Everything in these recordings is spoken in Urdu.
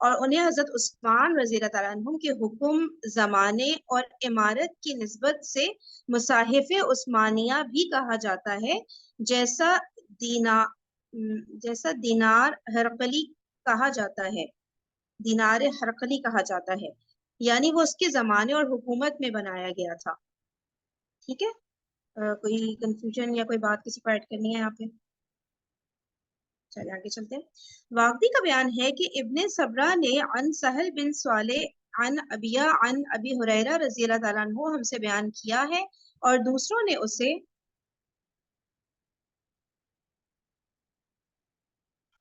اور انہیں حضرت عثمان رضی اللہ تعالیٰ عنہ کے حکم، زمانے اور عمارت کی نسبت سے مصاحف عثمانیہ بھی کہا جاتا ہے، جیسا دینا جیسا دینار ہرقلی کہا جاتا ہے، دینار ہرقلی کہا جاتا ہے، یعنی وہ اس کے زمانے اور حکومت میں بنایا گیا تھا۔ ٹھیک ہے، کوئی کنفیوژن یا کوئی بات کسی کو ایڈ کرنی ہے یہاں پہ؟ چلے آگے چلتے ہیں۔ واقعی کا بیان ہے کہ ابن صبرہ نے عن سہل بن صالح عن ابیہ عن ابی ہریرہ رضی اللہ تعالیٰ عنہ ہم سے بیان کیا ہے، اور دوسروں نے اسے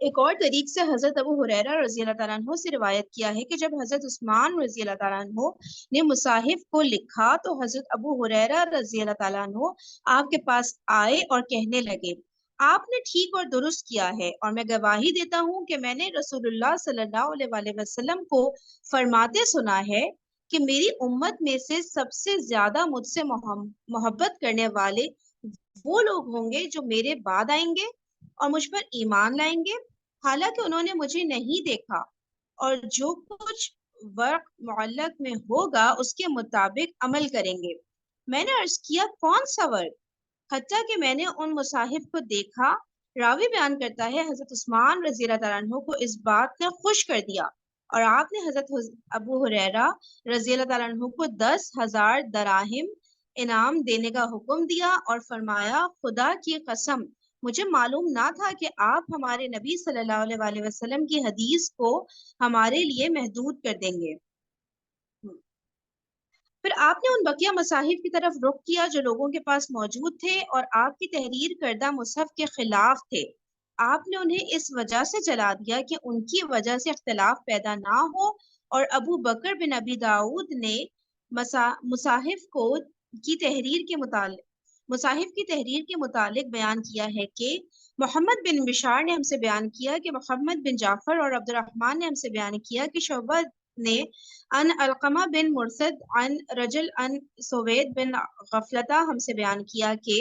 ایک اور طریق سے حضرت ابو ہریرہ رضی اللہ تعالیٰ عنہ سے روایت کیا ہے کہ جب حضرت عثمان رضی اللہ تعالیٰ عنہ نے مصاحف کو لکھا تو حضرت ابو ہریرہ رضی اللہ تعالیٰ عنہ آپ کے پاس آئے اور کہنے لگے، آپ نے ٹھیک اور درست کیا ہے، اور میں گواہی دیتا ہوں کہ میں نے رسول اللہ صلی اللہ علیہ وآلہ وسلم کو فرماتے سنا ہے کہ میری امت میں سے سب سے زیادہ مجھ سے محبت کرنے والے وہ لوگ ہوں گے جو میرے بعد آئیں گے اور مجھ پر ایمان لائیں گے، حالانکہ انہوں نے مجھے نہیں دیکھا، اور جو کچھ ورق معلق میں ہوگا اس کے مطابق عمل کریں گے۔ میں نے عرض کیا، کون سا ورق؟ حتیٰ کہ میں نے ان مصاحف کو دیکھا۔ راوی بیان کرتا ہے حضرت عثمان رضی اللہ تعالیٰ عنہ کو اس بات نے خوش کر دیا، اور آپ نے حضرت ابو ہریرہ رضی اللہ تعالیٰ عنہ کو 10,000 دراہم انعام دینے کا حکم دیا اور فرمایا، خدا کی قسم مجھے معلوم نہ تھا کہ آپ ہمارے نبی صلی اللہ علیہ وآلہ وسلم کی حدیث کو ہمارے لیے محدود کر دیں گے۔ پھر آپ نے ان بقیہ مصاحف کی طرف رخ کیا جو لوگوں کے پاس موجود تھے اور آپ کی تحریر کردہ مصحف کے خلاف تھے۔ آپ نے انہیں اس وجہ سے جلا دیا کہ ان کی وجہ سے اختلاف پیدا نہ ہو، اور ابو بکر بن ابی داؤد نے مصاحف کی تحریر کے متعلق بیان کیا ہے کہ محمد بن بشار نے ہم سے بیان کیا کہ محمد بن جعفر اور عبد الرحمن نے ہم سے بیان کیا کہ شعبہ نے ان علقمہ بن مرثد ان رجل ان سوید بن غفلتہ ہم سے بیان کیا کہ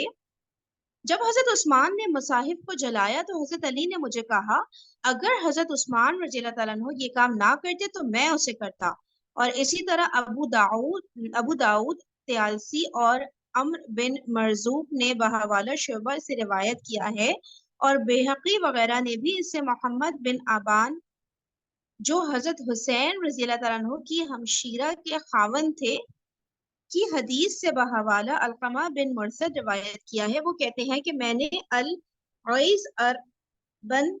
جب حضرت عثمان نے مصاحف کو جلایا تو حضرت علی نے مجھے کہا، اگر حضرت عثمان رضی اللہ تعالیٰ عنہ یہ کام نہ کرتے تو میں اسے کرتا۔ اور اسی طرح ابو داؤد تیالسی اور عمر بن مرزوق نے بحوالہ شعبہ سے روایت کیا ہے، اور بیہقی وغیرہ نے بھی اس سے محمد بن آبان جو حضرت حسین رضی اللہ تعالیٰ عنہ کی ہمشیرہ کے خاوند تھے کی حدیث سے بحوالہ علقمہ بن مرثد روایت کیا ہے۔ وہ کہتے ہیں کہ میں نے العیس بن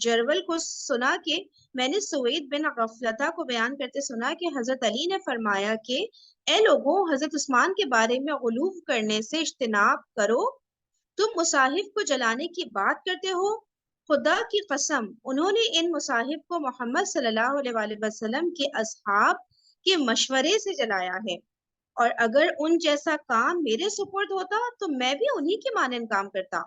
جرول کو سنا کہ میں نے سوید بن غفلتہ کو بیان کرتے سنا کہ حضرت علی نے فرمایا کہ اے لوگوں، حضرت عثمان کے بارے میں غلو کرنے سے اجتناب کرو، تم مصاحف کو جلانے کی بات کرتے ہو، خدا کی قسم انہوں نے ان مصاحف کو محمد صلی اللہ علیہ وآلہ وسلم کے اصحاب کے مشورے سے جلایا ہے، اور اگر ان جیسا کام میرے سپرد ہوتا تو میں بھی انہی کے مانند کام کرتا۔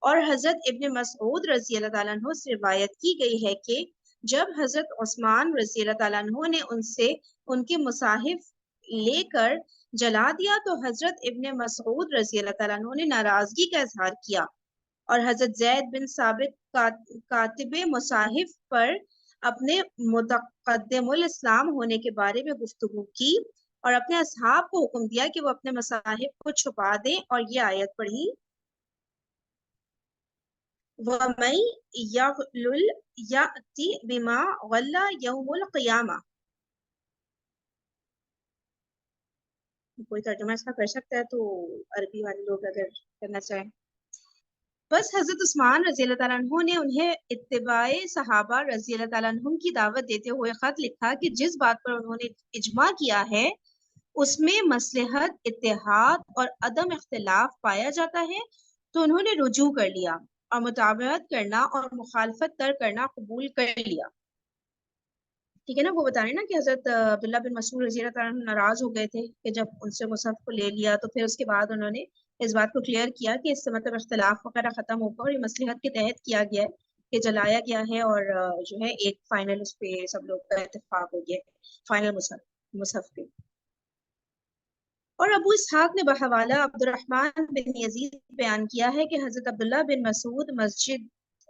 اور حضرت ابن مسعود رضی اللہ تعالیٰ عنہ سے روایت کی گئی ہے کہ جب حضرت عثمان رضی اللہ تعالیٰ عنہ نے ان سے ان کے مصاحف لے کر جلا دیا تو حضرت ابن مسعود رضی اللہ تعالیٰ عنہ نے ناراضگی کا اظہار کیا، اور حضرت زید بن ثابت کاتب مصاحف پر اپنے متقدم الاسلام ہونے کے بارے میں گفتگو کی، اور اپنے اصحاب کو حکم دیا کہ وہ اپنے مصاحف کو چھپا دیں، اور یہ آیت پڑھی، وَمَن یغلل یأتی بما غل یوم القیامہ۔ کوئی ترجمہ اس کا کر سکتا ہے تو عربی والے لوگ اگر کرنا چاہیں۔ بس حضرت عثمان رضی اللہ تعالیٰ عنہ نے انہیں اتباع صحابہ رضی اللہ تعالیٰ عنہ کی دعوت دیتے ہوئے خط لکھا کہ جس بات پر انہوں نے اجماع کیا ہے اس میں مصلحت، اتحاد اور عدم اختلاف پایا جاتا ہے، تو انہوں نے رجوع کر لیا اور مطابقت کرنا اور مخالفت ترک کرنا قبول کر لیا۔ ٹھیک ہے نا، وہ بتا رہے ہیں نا کہ حضرت عبداللہ بن مسعود رضی اللہ تعالیٰ عنہ ناراض ہو گئے تھے کہ جب ان سے مصحف کو لے لیا تو پھر اس کے بعد انہوں نے اس بات کو کلیئر کیا کہ اس سے مطلب اختلاف وغیرہ ختم ہوگا اور یہ مصلحت کے تحت کیا گیا ہے کہ جلایا گیا ہے، اور جو ہے ایک فائنل اس پہ سب لوگ کا اتفاق ہو گیا فائنل مصحف پہ۔ اور ابو اسحاق نے بحوالہ عبد الرحمن بن یزید بیان کیا ہے کہ حضرت عبداللہ بن مسعود مسجد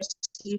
perceive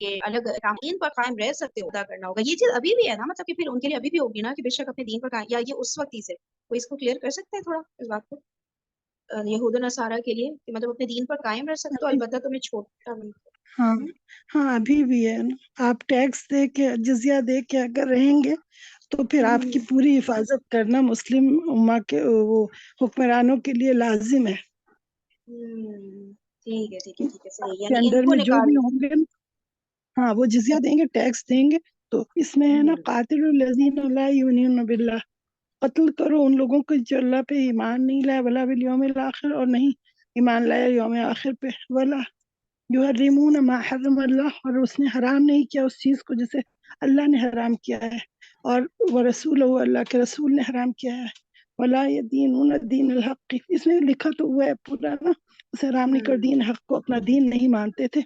کہ الگ دین پر قائم رہ سکتے ہو، ادا کرنا ہوگا. یہ چیز ابھی بھی ہے نا، مطلب کہ پھر ان کے لیے ابھی بھی ہوگی نا کہ بے شک اپنے دین پر قائم، یا یہ اس وقت ہی سے کوئی اس کو کلیئر کر سکتا ہے تھوڑا اس بات کو یہود و نصارہ کے لیے کہ مطلب اپنے دین پر قائم رہ سکتے ہو، ابھی البتہ تمہیں چھوٹا بن. ہاں ہاں ابھی بھی ہے نا. آپ ٹیکس دے کے جزیہ دے کے اگر رہیں گے تو پھر آپ کی پوری حفاظت کرنا مسلم امہ کے وہ حکمرانوں کے لیے لازم ہے. ٹھیک ہے ٹھیک ہے ٹھیک ہے صحیح، کے یعنی ان انڈر کو میں جو بھی نکال. ہوں گے ہاں وہ جزیہ دیں گے، ٹیکس دیں گے. تو اس میں ہے نا قاتل الذین لا یؤمنون باللہ، قتل کرو ان لوگوں کو جو اللہ پہ ایمان نہیں لائے، ولا بالیوم الاخر، اور نہیں ایمان لایا یوم آخر پہ، ولا یحرمون ما حرم اللہ، اور اس نے حرام نہیں کیا اس چیز کو جسے اللہ نے حرام کیا ہے، اور وہ رسول اللہ کے رسول نے حرام کیا ہے. ولا یدینون دین الحق، اس میں لکھا تو ہوا ہے پورا نا، اسے حرام نہیں کر، دین حق کو اپنا دین نہیں مانتے تھے.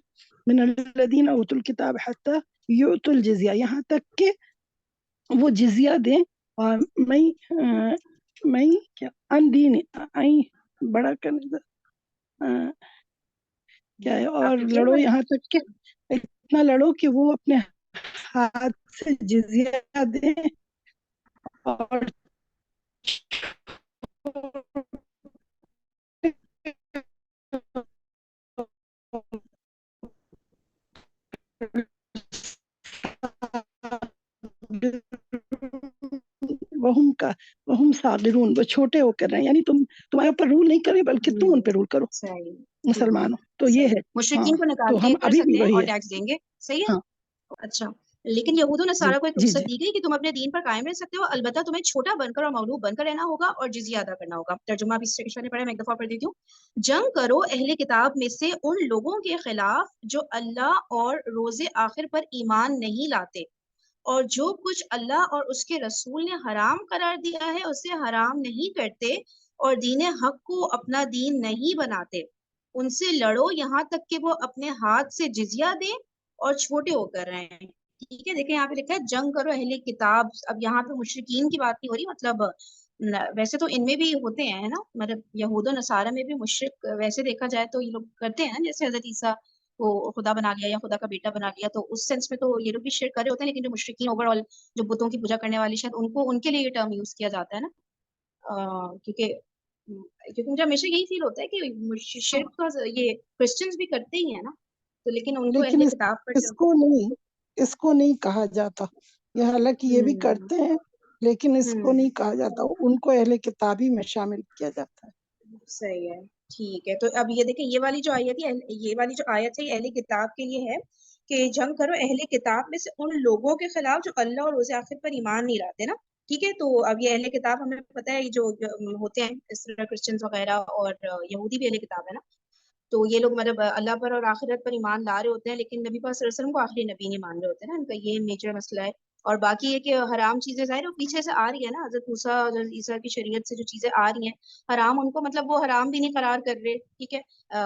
من الذین اوتوا الکتاب حتی یؤتوا الجزیہ، یہاں تک کہ وہ جزیہ دیں. اور میں کیا ان دین بڑا کرنے کیا ہے، اور آپ لکھیے لڑو بڑے. یہاں تک کہ اتنا لڑو کہ وہ اپنے ہاتھ سے جزیہ دیں، اور وہم صاغرون، وہ چھوٹے ہو کر رہے ہیں، یعنی تمہارے اوپر رول نہیں کرے بلکہ تم ان پہ رول کرو صحیح ٹھیک ہے مسلمانوں. تو یہ صحیح، ہے. ہاں مشرکین کو نکال تو کے ہم کر ابھی بھی سکتے ہیں وہی اور ہے. ٹیکس دیں گے. صحیح ہے. ہاں اچھا، لیکن یہود و جی نصارہ کو ایک جی رخصت جی دی گئی کہ تم اپنے دین پر قائم رہ سکتے ہو، البتہ تمہیں چھوٹا بن کر اور مغلوب بن کر رہنا ہوگا اور جزیہ ادا کرنا ہوگا. ترجمہ بھی اسٹیشن نے پڑھا، میں ایک دفعہ پڑھ دیتی ہوں. جنگ کرو اہل کتاب میں سے ان لوگوں کے خلاف جو اللہ اور روز آخر پر ایمان نہیں لاتے، اور جو کچھ اللہ اور اس کے رسول نے حرام قرار دیا ہے اسے حرام نہیں کرتے، اور دین حق کو اپنا دین نہیں بناتے. ان سے لڑو یہاں تک کہ وہ اپنے ہاتھ سے جزیہ دیں اور چھوٹے ہو کر رہے ہیں. ٹھیک ہے، دیکھیں یہاں پہ لکھا ہے جنگ کرو اہل کتاب. اب یہاں پہ مشرکین کی بات نہیں ہو رہی، مطلب ویسے تو ان میں بھی ہوتے ہیں نا، مطلب یہود و نصارہ میں بھی مشرک ویسے دیکھا جائے تو یہ لوگ کرتے ہیں نا، جیسے حضرت عیسیٰ کو خدا بنا لیا یا خدا کا بیٹا بنا لیا، تو اس سینس میں تو یہ لوگ بھی شرک کر رہے ہوتے ہیں. لیکن جو مشرکین اوور آل جو بتوں کی پوجا کرنے والے، شاید ان کے لیے یہ ٹرم یوز کیا جاتا ہے نا، کیونکہ مجھے ہمیشہ یہی فیل ہوتا ہے کہ شرک کا یہ کرسچنز بھی کرتے ہی ہیں نا، تو لیکن ان کو لیکن اہل کتاب پر اس کو نہیں کہا جاتا. یہ حالانکہ یہ بھی کرتے ہیں لیکن اس کو نہیں کہا جاتا، ان کو اہل کتابی میں شامل کیا جاتا ہے. صحیح ہے ٹھیک ہے. تو اب یہ دیکھیں، یہ والی جو آیت ہے، یہ والی جو آیت ہے یہ اہل کتاب کے لیے ہے کہ جنگ کرو اہل کتاب میں سے ان لوگوں کے خلاف جو اللہ اور روز آخر پر ایمان نہیں لاتے نا. ٹھیک ہے، تو اب یہ اہل کتاب ہمیں پتہ ہے جو ہوتے ہیں اس طرح کرسچنز وغیرہ، اور یہودی بھی اہل کتاب ہے نا. تو یہ لوگ مطلب اللہ پر اور آخرت پر ایمان لا رہے ہوتے ہیں، لیکن نبی پاک صلی اللہ علیہ وسلم کو آخری نبی نہیں مان رہے ہوتے ہیں نا. ان کا یہ میجر مسئلہ ہے. اور باقی یہ کہ حرام چیزیں ظاہر وہ پیچھے سے آ رہی ہے نا، حضرت موسیٰ حضرت عیسیٰ کی شریعت سے جو چیزیں آ رہی ہیں حرام، ان کو مطلب وہ حرام بھی نہیں قرار کر رہے. ٹھیک ہے،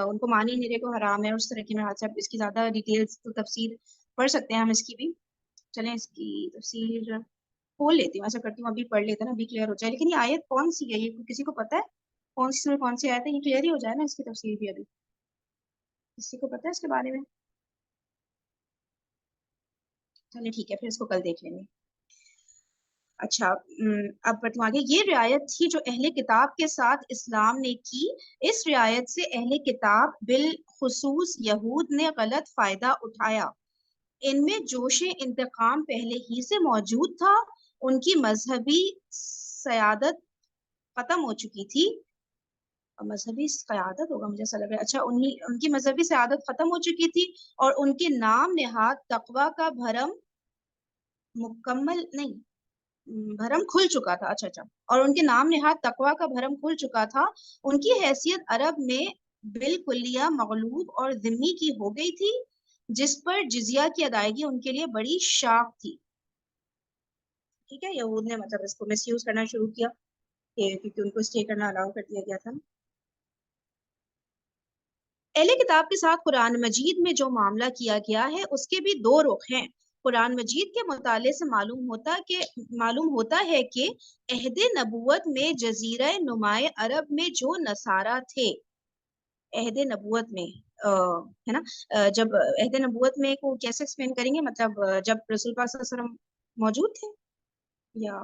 ان کو مان ہی نہیں رہے کو حرام ہے، اس طرح کی. میں سے اس کی زیادہ ڈیٹیلز تو تفسیر پڑھ سکتے ہیں ہم اس کی بھی. چلیں اس کی تفسیر کھول لیتی ہوں، ایسا کرتی ہوں ابھی پڑھ لیتے ہیں نا، ابھی کلیئر ہو جائے. لیکن یہ آیت کون سی ہے، یہ کسی کو پتہ ہے کون سی آیت ہے؟ یہ کلیئر ہی ہو جائے نا اس کی تفسیر بھی. ابھی کسی کو پتہ ہے اس کے بارے میں؟ چلیں ٹھیک ہے، پھر اس کو کل دیکھ لیں گے. اچھا، اب بڑھتے آگے. یہ رعایت تھی جو اہل کتاب کے ساتھ اسلام نے کی. اس رعایت سے اہل کتاب بالخصوص یہود نے غلط فائدہ اٹھایا. ان میں جوش انتقام پہلے ہی سے موجود تھا. ان کی مذہبی سیادت ختم ہو چکی تھی. مذہبی قیادت ہوگا مجھے ایسا لگ رہا ہے. اچھا، ان کی مذہبی سیادت ختم ہو چکی تھی اور ان کے نام نہاد تقوی کا بھرم مکمل نہیں بھرم کھل چکا تھا. اچھا، اور ان کے نام نہاد تقوی کا بھرم کھل چکا تھا. ان کی حیثیت عرب میں بالکلیہ مغلوب اور ذمی کی ہو گئی تھی، جس پر جزیہ کی ادائیگی ان کے لیے بڑی شاق تھی. ٹھیک ہے، یہود نے مطلب اس کو مس یوز کرنا شروع کیا کیونکہ ان کو اسٹے کرنا الاؤ کر دیا گیا تھا. اہل کتاب کے ساتھ قرآن مجید میں جو معاملہ کیا گیا ہے اس کے بھی دو رخ ہیں. قرآن مجید کے مطالعے سے معلوم ہوتا ہے کہ عہد نبوت میں جزیرہ نمائے عرب میں جو نصارہ تھے، عہد نبوت میں ہے نا جب عہد نبوت میں کو کیسے ایکسپلین کریں گے، مطلب جب رسول پاک صلی اللہ علیہ وسلم موجود تھے، یا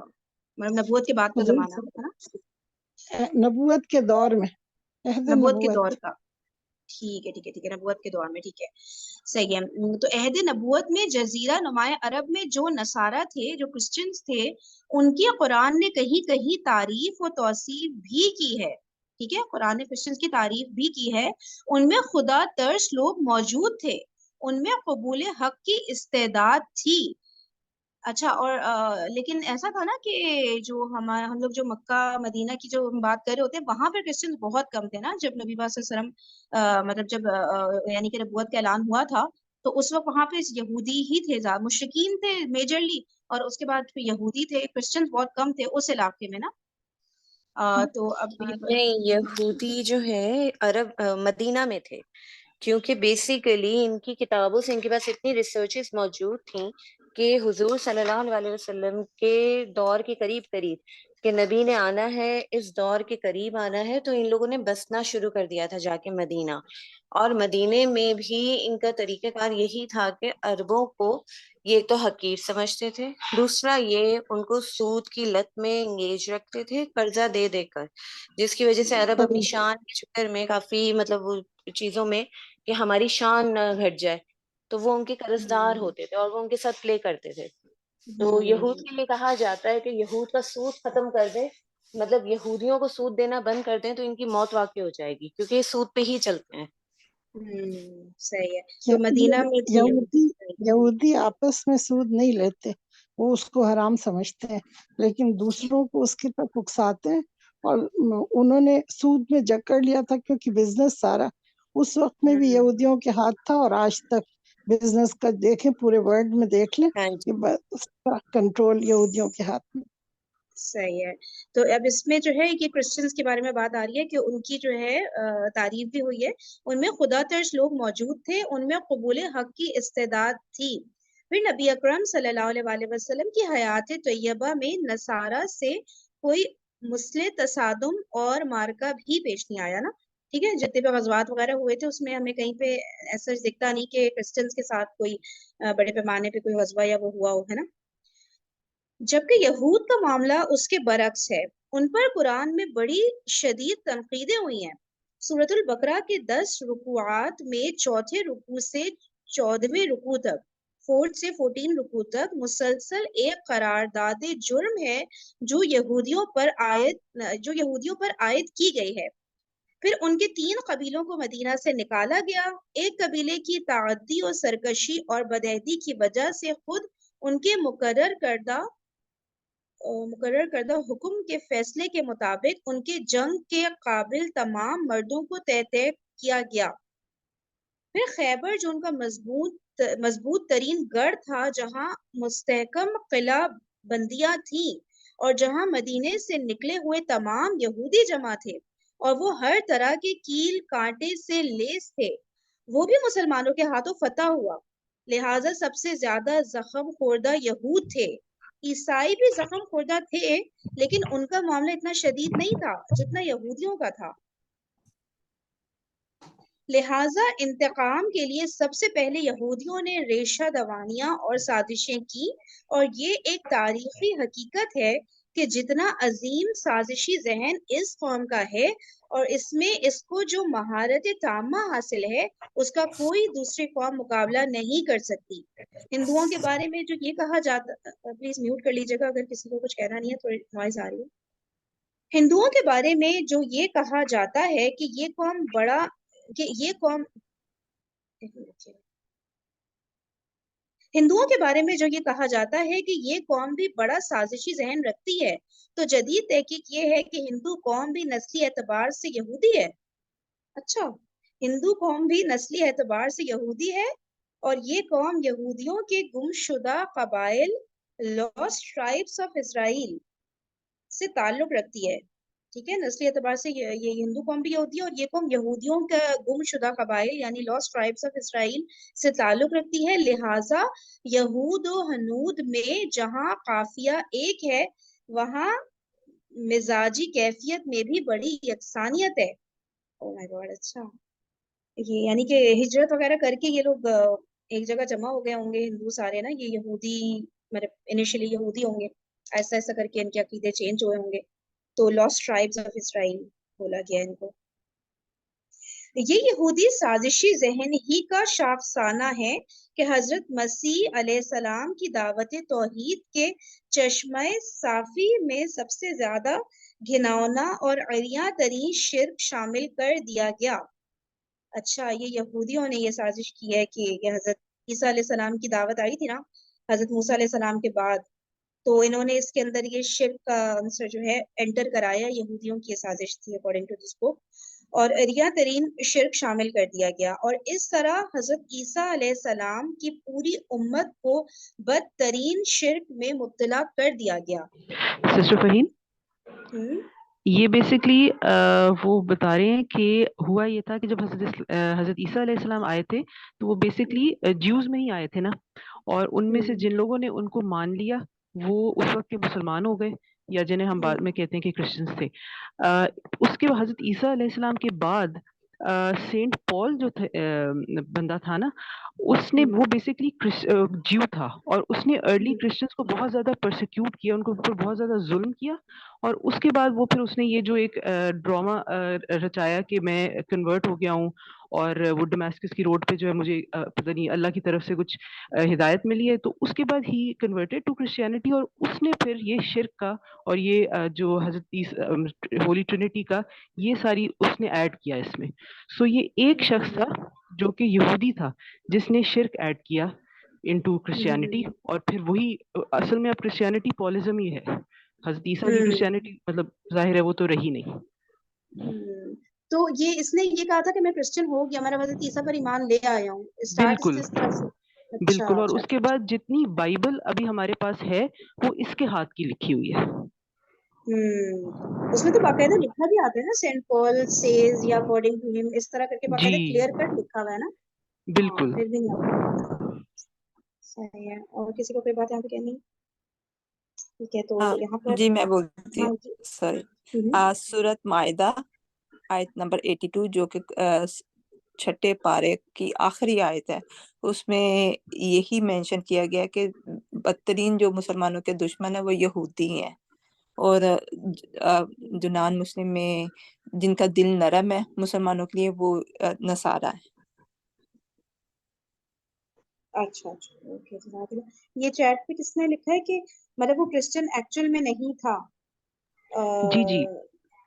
مطلب نبوت کے بعد کا حضور زمانہ ہے نا، نبوت کے دور میں، عہد نبوت کے نبوت دور کا، ٹھیک ہے ٹھیک ہے ٹھیک ہے، نبوت کے دور میں، ٹھیک ہے صحیح ہے۔ تو عہد نبوت میں جزیرہ نمایاں عرب میں جو نصارہ تھے، جو کرسچنز تھے، ان کی قرآن نے کہیں کہیں تعریف و توصیف بھی کی ہے، ٹھیک ہے، قرآن نے کرسچنز کی تعریف بھی کی ہے، ان میں خدا ترس لوگ موجود تھے، ان میں قبول حق کی استعداد تھی۔ اچھا، اور لیکن ایسا تھا نا کہ جو ہم لوگ جو مکہ مدینہ کی جو ہم بات کر رہے ہوتے ہیں، وہاں پہ کرسچن بہت کم تھے نا، جب نبی پاک صلی اللہ علیہ وسلم مطلب جب یعنی کہ نبوت کا اعلان ہوا تھا، تو اس وقت وہاں پہ یہودی ہی تھے، مشرکین تھے میجرلی، اور اس کے بعد پھر یہودی تھے، کرسچن بہت کم تھے اس علاقے میں نا۔ تو اب نہیں، یہودی جو ہے عرب مدینہ میں تھے، کیونکہ بیسیکلی ان کی کتابوں سے ان کے پاس اتنی ریسرچز موجود تھیں کہ حضور صلی اللہ علیہ وسلم کے دور کے قریب قریب کہ نبی نے آنا ہے، اس دور کے قریب آنا ہے، تو ان لوگوں نے بسنا شروع کر دیا تھا جا کے مدینہ، اور مدینے میں بھی ان کا طریقہ کار یہی تھا کہ عربوں کو یہ تو حقیر سمجھتے تھے، دوسرا یہ ان کو سود کی لت میں انگیج رکھتے تھے قرضہ دے دے کر، جس کی وجہ سے عرب اپنی شان کے چکر میں کافی مطلب وہ چیزوں میں کہ ہماری شان نہ گھٹ جائے، تو وہ ان کے قرض دار ہوتے تھے اور وہ ان کے ساتھ پلے کرتے تھے۔ تو یہود کے لیے کہا جاتا ہے کہ یہود کا سود ختم کر دے، مطلب یہودیوں کو سود دینا بند کر دیں تو ان کی موت واقع ہو جائے گی، کیونکہ یہ سود پہ ہی چلتے ہیں۔ صحیح ہے، تو مدینہ میں تھے یہودی یہودی۔ یہودی آپس میں سود نہیں لیتے، وہ اس کو حرام سمجھتے ہیں، لیکن دوسروں کو اس کی طرف اکساتے ہیں، اور انہوں نے سود میں جکڑ لیا تھا کیونکہ بزنس سارا اس وقت میں بھی یہودیوں کے ہاتھ تھا، اور آج تک بزنس کا دیکھیں پورے ورلڈ میں دیکھ لیں ہاں جی، کہ کنٹرول یہودیوں کے ہاتھ میں۔ صحیح ہے، تو اب اس میں جو ہے کہ کرسچنز کے بارے میں بات آ رہی ہے کہ ان کی جو ہے تعریف بھی ہوئی ہے، ان میں خدا ترس لوگ موجود تھے، ان میں قبول حق کی استعداد تھی۔ پھر نبی اکرم صلی اللہ علیہ وآلہ وسلم کی حیات طیبہ میں نصارہ سے کوئی مسلح تصادم اور مارکہ بھی پیش نہیں آیا نا، ٹھیک ہے، جتنے بھی غزوات وغیرہ ہوئے تھے اس میں ہمیں کہیں پہ ایسا دکھتا نہیں کہ کرسچنز کے ساتھ کوئی بڑے پیمانے پہ کوئی غزوہ یا وہ ہوا ہو، ہے نا۔ جبکہ یہود کا معاملہ اس کے برعکس ہے، ان پر قرآن میں بڑی شدید تنقیدیں ہوئی ہیں۔ سورۃ البقرہ کے 10 رکوعات میں چوتھے رکوع سے 14ویں رکوع تک، 4 سے 14 رکوع تک مسلسل ایک قرارداد جرم ہے جو یہودیوں پر عائد کی گئی ہے۔ پھر ان کے 3 قبیلوں کو مدینہ سے نکالا گیا، ایک قبیلے کی تعدی اور سرکشی اور بدعہدی کی وجہ سے خود ان کے مقرر کردہ حکم کے فیصلے کے مطابق ان کے جنگ کے قابل تمام مردوں کو تہہ کیا گیا۔ پھر خیبر جو ان کا مضبوط ترین گڑھ تھا، جہاں مستحکم قلعہ بندیاں تھیں اور جہاں مدینے سے نکلے ہوئے تمام یہودی جمع تھے اور وہ ہر طرح کے کیل کانٹے سے لیس تھے، وہ بھی مسلمانوں کے ہاتھوں فتح ہوا، لہٰذا سب سے زیادہ زخم خوردہ یہود تھے۔ عیسائی بھی زخم خوردہ تھے، لیکن ان کا معاملہ اتنا شدید نہیں تھا جتنا یہودیوں کا تھا، لہٰذا انتقام کے لیے سب سے پہلے یہودیوں نے ریشہ دوانیاں اور سازشیں کی، اور یہ ایک تاریخی حقیقت ہے کہ جتنا عظیم سازشی ذہن اس قوم کا ہے اور اس میں اس کو جو مہارت تامہ حاصل ہے، اس کا کوئی دوسری قوم مقابلہ نہیں کر سکتی۔ ہندوؤں کے بارے میں جو یہ کہا جاتا، پلیز میوٹ کر لیجیے گا اگر کسی کو کچھ کہنا نہیں ہے، تھوڑی نوائز آ رہی ہے۔ ہندوؤں کے بارے میں جو یہ کہا جاتا ہے کہ ہندوؤں کے بارے میں جو یہ کہا جاتا ہے کہ یہ قوم بھی بڑا سازشی ذہن رکھتی ہے، تو جدید تحقیق یہ ہے کہ ہندو قوم بھی نسلی اعتبار سے یہودی ہے۔ اچھا، ہندو قوم بھی نسلی اعتبار سے یہودی ہے، اور یہ قوم یہودیوں کے گمشدہ قبائل لاسٹ ٹرائبس آف اسرائیل سے تعلق رکھتی ہے، ٹھیک ہے، نسلی اعتبار سے یہ ہندو قوم بھی یہودی ہے، اور یہ قوم یہودیوں کا گم شدہ قبائل یعنی لاسٹ ٹرائبس آف اسرائیل سے تعلق رکھتی ہے، لہٰذا یہود و ہنود میں جہاں قافیہ ایک ہے، وہاں مزاجی کیفیت میں بھی بڑی یکسانیت ہے۔ اوہ مائی گاڈ، اچھا، یہ یعنی کہ ہجرت وغیرہ کر کے یہ لوگ ایک جگہ جمع ہو گئے ہوں گے ہندو سارے نا, یہ یہودی مطلب انیشلی یہودی ہوں گے, ایسا ایسا کر کے ان کے عقیدے چینج ہوئے ہوں گے, تو لاسٹ ٹرائبس آف اسرائیل بولا گیا ان کو. یہ یہودی سازشی ذہن ہی کا شاخسانہ ہے کہ حضرت مسیح علیہ السلام کی دعوت توحید کے چشمہ صافی میں سب سے زیادہ گھناؤنا اور عریاں ترین شرک شامل کر دیا گیا. اچھا, یہ یہودیوں نے یہ سازش کی ہے کہ یہ حضرت عیسیٰ علیہ السلام کی دعوت آئی تھی نا حضرت موسیٰ علیہ السلام کے بعد, تو انہوں نے اس کے اندر یہ شرک کا عنصر جو ہے انٹر کرایا. یہودیوں کی یہ سازش تھی اکارڈنگ ٹو دس بک, اور اریا ترین شرک شامل کر دیا گیا, اور اس طرح حضرت عیسیٰ علیہ السلام کی پوری امت کو بدترین شرک میں مبتلا کر دیا گیا. سسٹر فہیم, ہم یہ بیسکلی وہ بتا رہے ہیں کہ ہوا یہ تھا کہ جب حضرت عیسیٰ علیہ السلام آئے تھے تو وہ بیسکلی جیوز میں ہی آئے تھے نا, اور ان میں سے جن لوگوں نے ان کو مان لیا وہ اس وقت کے مسلمان ہو گئے, یا جنہیں ہم بعد میں کہتے ہیں کہ کرسچنس تھے. اس کے بعد حضرت عیسیٰ علیہ السلام کے بعد سینٹ پال جو بندہ تھا نا, اس نے وہ بیسکلی جیو تھا, اور اس نے ارلی کرسچنس کو بہت زیادہ پرسیکیوٹ کیا, ان کے اوپر بہت زیادہ ظلم کیا, اور اس کے بعد وہ پھر اس نے یہ جو ایک ڈراما رچایا کہ میں کنورٹ ہو گیا ہوں, اور وہ ڈماسکس کی روڈ پہ جو ہے مجھے پتہ نہیں اللہ کی طرف سے کچھ ہدایت ملی ہے, تو اس کے بعد ہی کنورٹیڈ ٹو کرسچینٹی, اور اس نے پھر یہ شرک کا اور یہ جو حضرت ہولی ٹرینٹی کا یہ ساری اس نے ایڈ کیا اس میں. سو یہ ایک شخص تھا جو کہ یہودی تھا جس نے شرک ایڈ کیا انٹو کرسچینٹی, اور پھر وہی اصل میں اب کرسچینٹی پالزم ہی ہے. حضرت عیسیٰ کی کرسچینٹی مطلب ظاہر ہے وہ تو رہی نہیں. تو یہ اس نے یہ کہا تھا کہ میں کرسچن ہو گیا, میرا حضرت عیسیٰ پر ایمان لے آیا ہوں, اسٹارٹ بالکل اس طرح سے. اچھا بالکل, اور اچھا اس کے بعد جتنی بائبل ابھی ہمارے پاس ہے وہ اس کے ہاتھ کی لکھی ہوئی ہے. اس میں تو باقاعدہ لکھا بھی آتا ہے نا, سینٹ پال سیز یا اکارڈنگ ٹو ہم, اس طرح کر کے جی باقاعدہ کلیئر کٹ لکھا ہوا ہے نا. ہاں, بالکل. پھر بھی نہیں آتا. صحیح ہے. اور کسی کو کوئی بات یہاں پہ کہنی؟ ٹھیک ہے, تو یہاں پر جی میں بولتی ہاں ہوں, جی. سوری, سورت مائدہ آیت نمبر 82 جو کہ چھٹے پارے کی آخری آیت ہے, اس میں یہی مینشن کیا گیا کہ بدترین جو مسلمانوں کے دشمن ہیں وہ یہودی ہیں, اور جو نان مسلم میں جن کا دل نرم ہے مسلمانوں کے لیے وہ نصارہ ہے. اچھا اچھا, اوکے, جزاک اللہ. یہ چیٹ پہ کس نے لکھا ہے کہ مطلب وہ کرسچن ایکچوئل میں نہیں تھا؟ جی جی,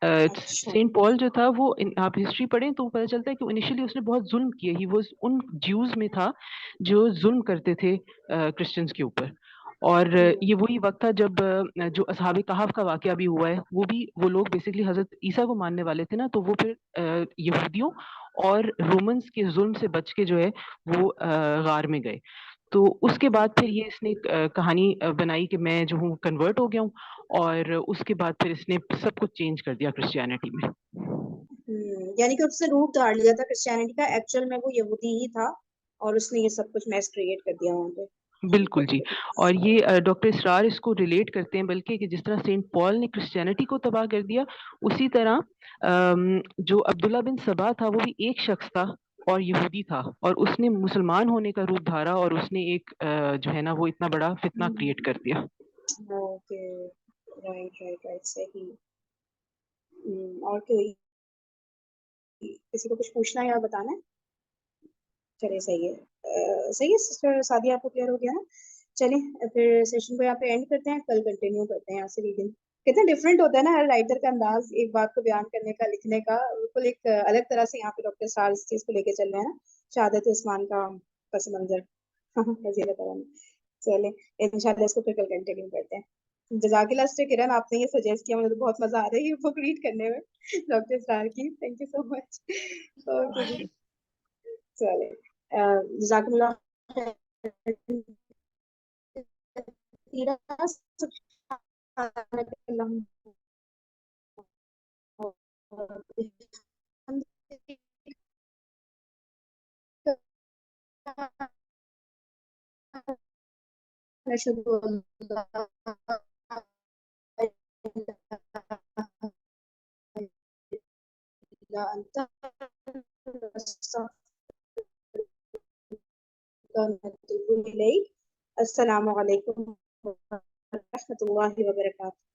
اچھا. سینٹ پال جو تھا وہ آپ ہسٹری پڑھیں تو پتہ چلتا ہے کہ انیشلی اس نے بہت ظلم کیا, ہی وہ ان جیوز میں تھا جو ظلم کرتے تھے کرسچنس کے اوپر, اور یہ وہی وقت تھا جب جو اصحاب کہف کا واقعہ بھی ہوا ہے, وہ لوگ بیسکلی حضرت عیسیٰ کو ماننے والے تھے نا, تو وہ پھر یہودیوں اور رومنس کے ظلم سے بچ کے جو ہے وہ غار میں گئے. تو اس کے بعد پھر یہ اس نے کہانی بنائی کہ میں جو ہوں کنورٹ ہو گیا ہوں, اور اس کے بعد پھر اس نے سب کچھ چینج کر دیا کرسچینٹی میں. یعنی کہ اس سے روپ دھار لیا تھا کرسچینٹی کا, ایکچوئل میں وہ یہودی ہی تھا, اور اس نے یہ سب کچھ میس کریٹ کر دیا وہاں پہ. بالکل جی, اور یہ ڈاکٹر اسرار اس کو ریلیٹ کرتے ہیں بلکہ کہ جس طرح سینٹ پال نے کرسچینٹی کو تباہ کر دیا, اسی طرح جو عبداللہ بن سبا تھا وہ بھی ایک شخص تھا اور یہودی تھا, اور اس نے مسلمان ہونے کا روپ دھارا, اور اس نے ایک جو ہے نا وہ اتنا بڑا فتنہ کریٹ کر دیا. اوکے, رائٹ رائٹ رائٹ, صحیح. اور کوئی کسی کو کچھ پوچھنا ہے یا بتانا ہے؟ چلے صحیح ہے, صحیح ہے سسٹر سعدیہ, آپ کو کلیئر ہو گیا نا. چلیں پھر سیشن کو یہاں پہ اینڈ کرتے ہیں, کل کنٹینیو کرتے ہیں یہاں سے ریڈنگ. کتنا ڈفرینٹ ہوتا ہے نا ہر رائٹر کا انداز ایک بات کو بیان کرنے کا, لکھنے کا, بالکل ایک الگ طرح سے. یہاں پہ ڈاکٹر اسرار اس چیز کو لے کے چل رہے ہیں نا, شہادت عثمان کا پس منظر. رضی اللہ تعالیٰ. چلیں انشاءاللہ اس کو پھر کل کنٹینیو کرتے ہیں. جزاک اللہ سسٹر کرن, آپ نے یہ سجیسٹ کیا, مجھے تو بہت مزہ آ رہا ہے یہ بک ریڈ کرنے میں, ڈاکٹر اسرار کی. Thank you so much. Okay جی, چلیں جزاک اللہ السلام علیکم ورحمۃ اللہ وبرکاتہ.